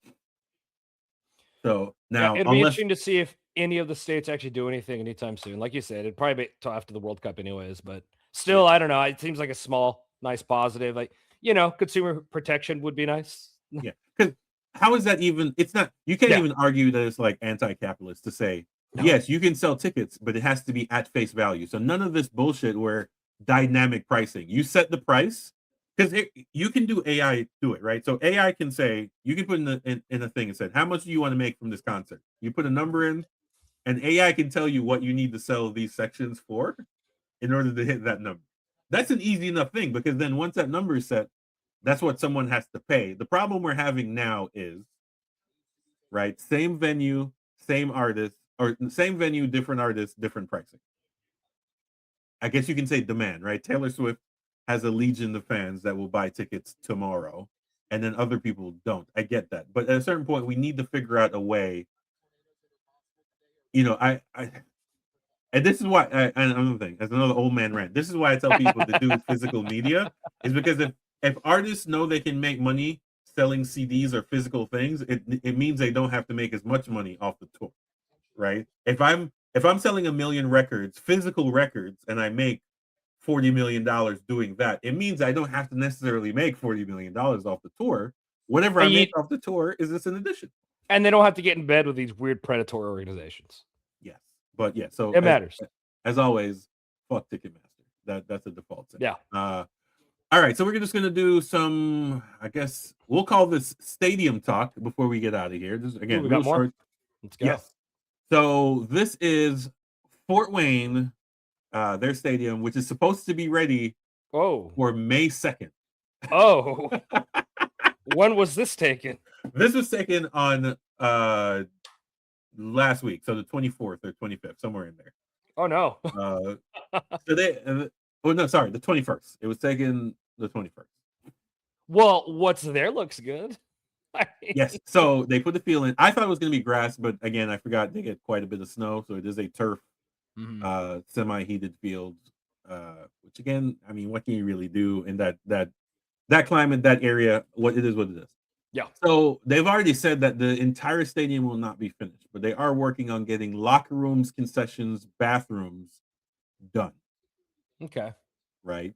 So Yeah, now, it'll be unless, interesting to see if any of the states actually do anything anytime soon. Like you said, it'd probably be till after the World Cup anyways, but yeah, still, I don't know. It seems like a small, nice positive. Like, consumer protection would be nice. yeah, because how is that even? It's not. You can't Yeah. even argue that it's like anti-capitalist to say No. yes, you can sell tickets, but it has to be at face value. So none of this bullshit where dynamic pricing. You set the price because you can do AI do it right. So AI can say you can put in a thing and said how much do you want to make from this concert. You put a number in, and AI can tell you what you need to sell these sections for in order to hit that number. That's an easy enough thing because then once that number is set, that's what someone has to pay. The problem we're having now is, right, same venue, same artist, or same venue, different artists, different pricing. I guess you can say demand, right? Taylor Swift has a legion of fans that will buy tickets tomorrow, and then other people don't. I get that. But at a certain point, we need to figure out a way. I and this is why, and another thing, as another old man rant. This is why I tell people to do physical media, is because if artists know they can make money selling CDs or physical things, it means they don't have to make as much money off the tour, right? If I'm selling 1 million records, physical records, and I make $40 million doing that, it means I don't have to necessarily make $40 million off the tour. Whatever I And, you, make off the tour is just an addition. and they don't have to get in bed with these weird predatory organizations. Yes, but yeah. So It matters. as always, fuck Ticketmaster. That's a default setting. Yeah. All right, so we're just gonna do some. I guess we'll call this stadium talk before we get out of here. This is, Ooh, again, we real got more. short. Let's go. Yes. So this is Fort Wayne, their stadium, which is supposed to be ready Oh. for May 2nd. Oh. When was this taken? This was taken on last week, so the 24th or 25th, somewhere in there. Oh no. So oh no, sorry, the 21st. It was taken the 21st. Well, what's there looks good. Yes. So they put the field in. I thought it was going to be grass, but again, I forgot they get quite a bit of snow, so it is a turf, semi-heated field. Which again, I mean, what can you really do in that climate, that area? What it is, what it is. Yeah. So they've already said that the entire stadium will not be finished, but they are working on getting locker rooms, concessions, bathrooms done. Okay. Right.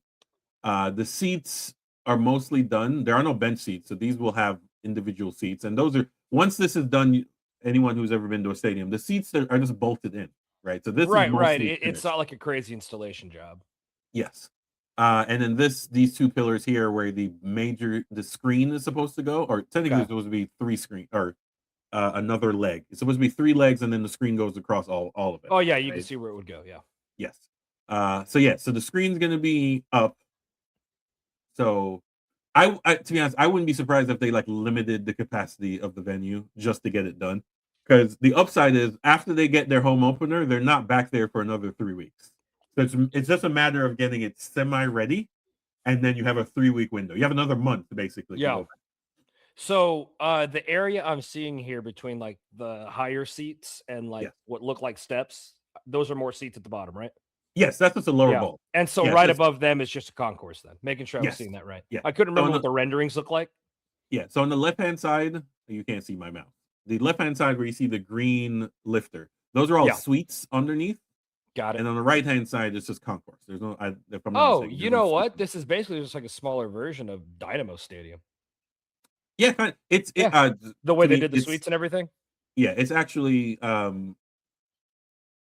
The seats are mostly done. There are no bench seats, so these will have individual seats. And those are once this is done, anyone who's ever been to a stadium, the seats are just bolted in, right? So this is Right. mostly It's finished. not like a crazy installation job. Yes. And then these two pillars here where the screen is supposed to go, or technically Okay. it's supposed to be three screen or another leg. It's supposed to be three legs, and then the screen goes across all of it. Oh yeah, you can Right? see where it would go. Yeah. Yes. So yeah, so the screen's gonna be up. So I to be honest, I wouldn't be surprised if they like limited the capacity of the venue just to get it done. Because the upside is after they get their home opener, they're not back there for another 3 weeks. So it's just a matter of getting it semi ready, and then you have a 3 week window. You have another month basically to Yeah. go. So the area I'm seeing here between like the higher seats and like Yes. what look like steps, those are more seats at the bottom, right? Yes, that's just a lower Yeah. bowl. And so Yes, right it's above them is just a concourse then. Making sure I was yes. seeing that right. Yeah. I couldn't So remember what the renderings look like. so on the left-hand side, you can't see my mouse. The left-hand side where you see the green lifter, those are all Yeah. suites underneath. Got it. And on the right-hand side, it's just concourse. There's no if I'm not Oh, mistaken, you there's no know suite. what? This is basically just like a smaller version of Dynamo Stadium. Yeah, it's Yeah. The way to they me, did the suites and everything. yeah, it's actually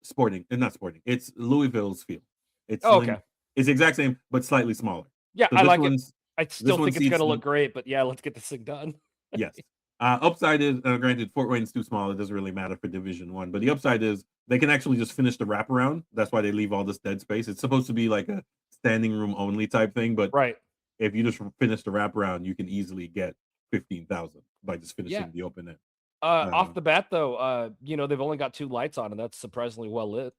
sporting and not sporting. It's Louisville's field. It's Oh, link okay. it's the exact same, but slightly smaller. Yeah, So I this like it. one's I this still one think it's seats gonna look great, but yeah, let's get this thing done. yes. Upside is granted Fort Wayne's too small. It doesn't really matter for Division One, but the upside is they can actually just finish the wraparound. That's why they leave all this dead space. It's supposed to be like a standing room only type thing, but Right. if you just finish the wraparound, you can easily get 15,000 by just Yeah. finishing the open end. Off Um, the bat though, they've only got 2 lights on, and that's surprisingly well lit.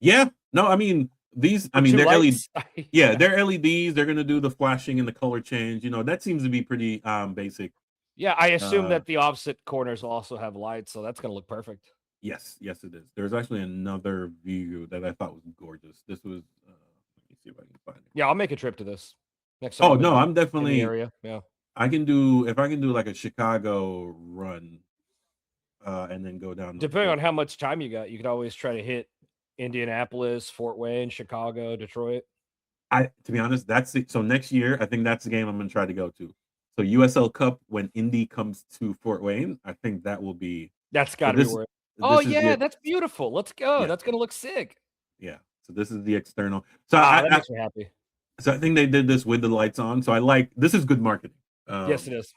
yeah, no, I mean For 2 they're LED. lights? Yeah, Yeah. they're LEDs. They're gonna do the flashing and the color change. That seems to be pretty basic. Yeah, I assume Uh, that the opposite corners will also have lights, so that's gonna look perfect. yes, it is. There's actually another view that I thought was gorgeous. This was let me see if I can find it. Yeah, I'll make a trip to this next time Oh I'm no, I'm in the definitely area. Yeah. I can do if I can do like a Chicago run, and then go down to Depending Fort. on how much time you got, you could always try to hit Indianapolis, Fort Wayne, Chicago, Detroit. I to be honest, that's it. So next year, I think that's the game I'm gonna try to go to. So USL Cup when Indy comes to Fort Wayne, I think that will be. That's So gotta be this worth. Oh, this is yeah, the that's beautiful. Let's go. yeah That's gonna look sick. yeah. So this is the external. So That makes me happy. so I think they did this with the lights on. So I like this is good marketing. Yes, it is.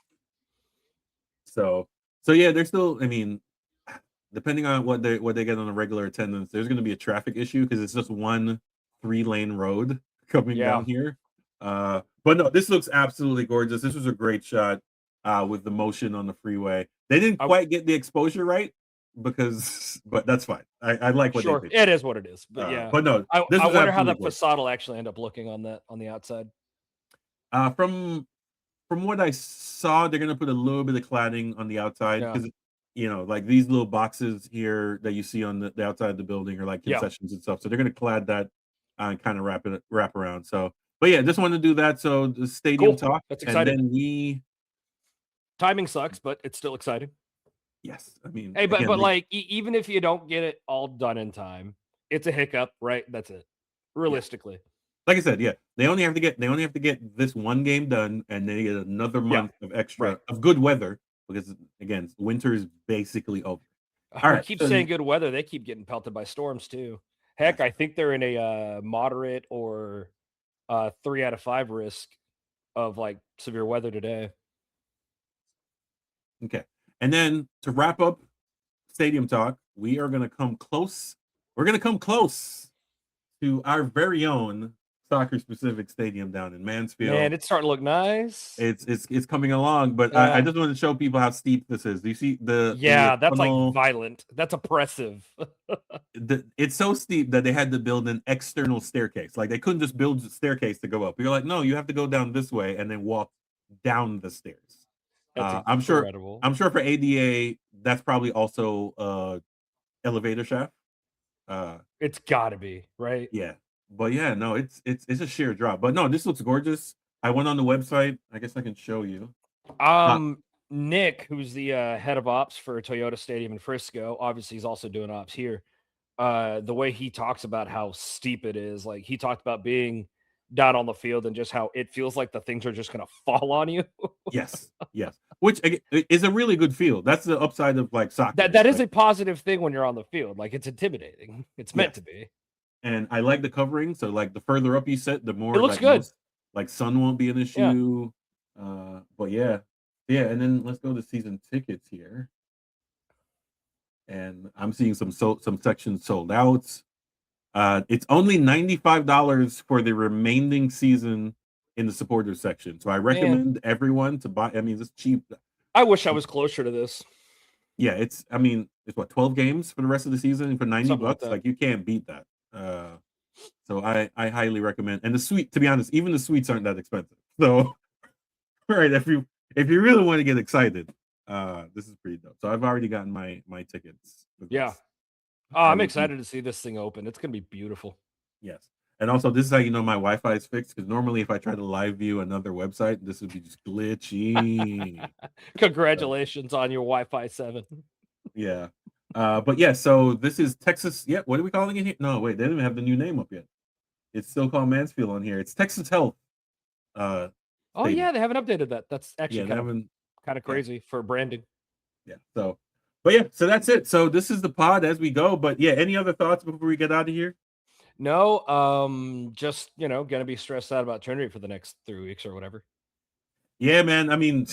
So yeah, they're still. I mean, depending on what they get on a regular attendance, there's going to be a traffic issue because it's just one 3-lane road coming Yeah. down here. But no, this looks absolutely gorgeous. This was a great shot with the motion on the freeway. They didn't I quite get the exposure right but that's fine. I like what they Sure, did. it is what it is, but yeah. But no, this I was wonder how absolutely that gorgeous. facade will actually end up looking on the outside. From what I saw, they're gonna put a little bit of cladding on the outside Yeah. because like these little boxes here that you see on the outside of the building are like Yeah. concessions and stuff. So they're gonna clad that and kind of wrap around. So, but yeah, just wanted to do that. So the stadium Cool. talk, That's and exciting. then Timing sucks, but it's still exciting. yes, I mean Hey, again, but like even if you don't get it all done in time, it's a hiccup, right? That's it. yeah, Realistically. like I said, yeah, they only have to get this one game done, and they get another Yeah. month of extra Right. of good weather because again, winter is basically over. All We right, keep so saying good weather. They keep getting pelted by storms too. Heck, yes. I think they're in a moderate or 3 out of 5 risk of like severe weather today. Okay. And then to wrap up stadium talk, we are going to come close. We're going to come close to our very own soccer specific stadium down in Man, Mansfield. it's starting to look nice. It's coming along, but I Yeah. just want to show people how steep this is. Do you see the Yeah, that's like tunnel? violent. That's oppressive. It's so steep that they had to build an external staircase. Like they couldn't just build a staircase to go up. You're like, no, you have to go down this way and then walk down the stairs. That's I'm sure. incredible. I'm sure for ADA, that's probably also elevator shaft. It's gotta be, right? Yeah, but yeah, no, it's a sheer drop. But no, this looks gorgeous. I went on the website. I guess I can show you. Uh, Nick, who's the head of ops for Toyota Stadium in Frisco, obviously he's also doing ops here. The way he talks about how steep it is, like he talked about being down on the field and just how it feels like the things are just gonna fall on you. yes, yes. which is a really good field. That's the upside of like soccer. That is like, a positive thing when you're on the field. Like it's intimidating. It's meant to be. And I like the covering. So like the further up you sit, the It more looks like good. like sun won't be an Yeah. issue. But yeah. And then let's go to season tickets here. And I'm seeing some sections sold out. It's only $95 for the remaining season in the supporters section. So I Man, recommend everyone to buy. I mean, it's cheap. I wish I was closer to this. Yeah, it's what, 12 games for the rest of the season for 90 Something like bucks. that. Like you can't beat that. So I highly recommend. And the suite, to be honest, even the suites aren't that expensive. So right, if you really want to get excited, this is pretty dope. So I've already gotten my tickets for this. Yeah. Oh, I I'm will be- excited to see this thing open. It's gonna be beautiful. Yes. And also, this is how you know my Wi-Fi is fixed, because normally if I try to live view another website, this would be just glitchy. Congratulations on your Wi-Fi 7. Yeah. But yeah, so this is Texas. Yeah, what are we calling it here? No, wait, they didn't even have the new name up yet. It's still called Mansfield on here. It's Texas Health. Oh Stadium. yeah, they haven't updated that. That's actually Yeah, kind of crazy for branding. Yeah. So, but yeah, so that's it. So this is the pod as we go. But yeah, any other thoughts before we get out of here? No, just gonna be stressed out about Trinity for the next 3 weeks or whatever. Yeah, man. I mean,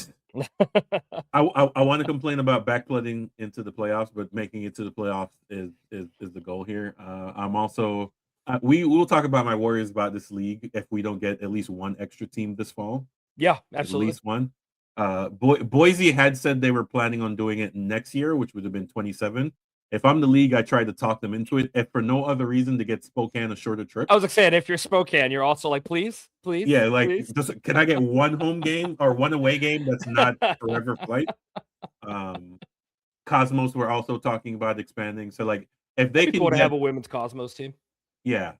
I want to complain about backflooding into the playoffs, but making it to the playoffs is the goal here. I'm also we will talk about my Warriors about this league if we don't get at least one extra team this fall. Yeah, absolutely. At least one. Boise had said they were planning on doing it next year, which would have been 27. If I'm the league, I tried to talk them into it, if for no other reason to get Spokane a shorter trip. I was saying, if you're Spokane, you're also like, please. Yeah, like please. just can I get one home game or one away game that's not forever flight? Cosmos were also talking about expanding. So like if they can have a women's Cosmos team. Yeah.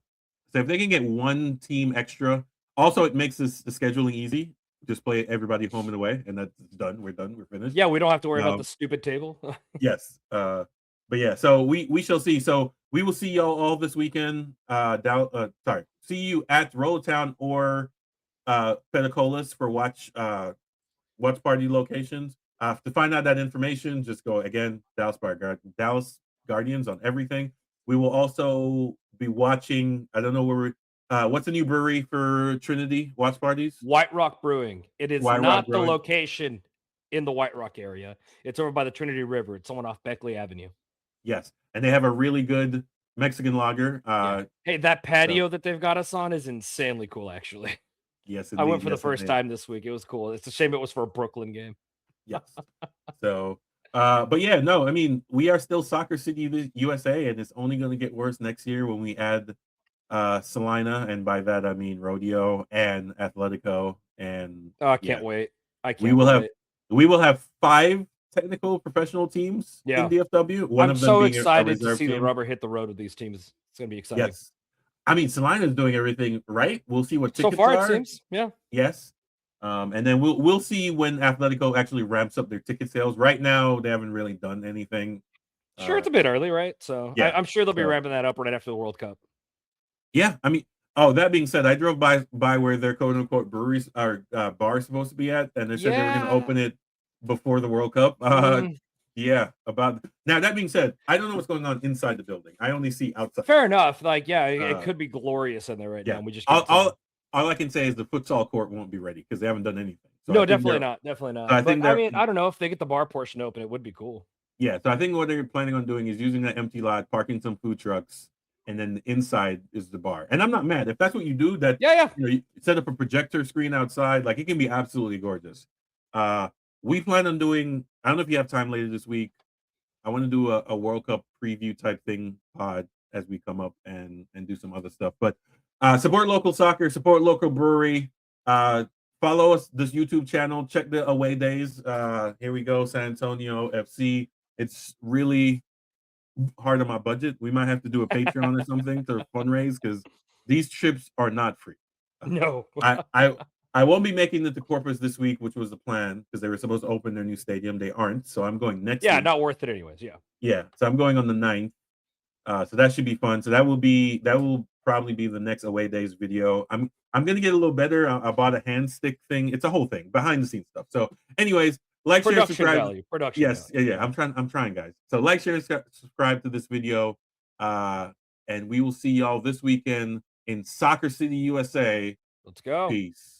So if they can get one team extra, also it makes the scheduling easy. Just play everybody home and away, and that's done. We're done. We're finished. Yeah, we don't have to worry about the stupid table. Yes. But yeah, so we shall see. So we will see y'all all this weekend. See you at Rolltown or Petacolas for watch party locations. To find out that information, just go again, Dallas Guardians on everything. We will also be watching. I don't know where what's the new brewery for Trinity watch parties? White Rock Brewing. It is White Rock not the Brewing. location in the White Rock area. It's over by the Trinity River. It's someone off Beckley Avenue. Yes, and they have a really good Mexican lager. Hey, that patio that they've got us on is insanely cool, actually. Yes, I went for the first time this week. It was cool. It's a shame it was for a Brooklyn game. Yes. So, but yeah, no, I mean, we are still Soccer City USA, and it's only going to get worse next year when we add Salina, and by that I mean Rodeo and Atletico, and I can't wait. We will have 5 technical professional teams in DFW. I'm of them so being excited to see team. the rubber hit the road with these teams. It's going to be exciting. Yes. I mean, Salina's doing everything right. We'll see what tickets so far are. It seems. Yeah. Yes. And then we'll see when Atletico actually ramps up their ticket sales. Right now, they haven't really done anything. Sure, it's a bit early, right? So yeah, I'm sure they'll be ramping that up right after the World Cup. Yeah, I mean, that being said, I drove by where their quote unquote breweries or bars supposed to be at, and they said they were going to open it before the World Cup. Yeah, about now. That being said, I don't know what's going on inside the building. I only see outside. Fair enough. Like, it could be glorious in there right now. We just all I can say is the futsal court won't be ready because they haven't done anything. So no, definitely not. Definitely not. I mean, I don't know if they get the bar portion open, it would be cool. Yeah, so I think what they're planning on doing is using that empty lot, parking some food trucks, and then the inside is the bar. And I'm not mad if that's what you do. That you set up a projector screen outside, like it can be absolutely gorgeous. We plan on doing. I don't know if you have time later this week. I want to do a World Cup preview type thing pod as we come up and do some other stuff. But support local soccer, support local brewery. Follow us this YouTube channel. Check the away days. Here we go, San Antonio FC. It's really hard on my budget. We might have to do a Patreon or something to fundraise because these trips are not free. No, I won't be making it to Corpus this week, which was the plan because they were supposed to open their new stadium. They aren't, so I'm going next week. Not worth it anyways. Yeah. So I'm going on the 9th. So that should be fun. So that will probably be the next away days video. I'm gonna get a little better. I bought a hand stick thing. It's a whole thing, behind the scenes stuff. So anyways, Like, share, and Production subscribe. value. Production Yes, value. yeah. I'm trying, guys. So like, share, and subscribe to this video. And we will see y'all this weekend in Soccer City, USA. Let's go. Peace.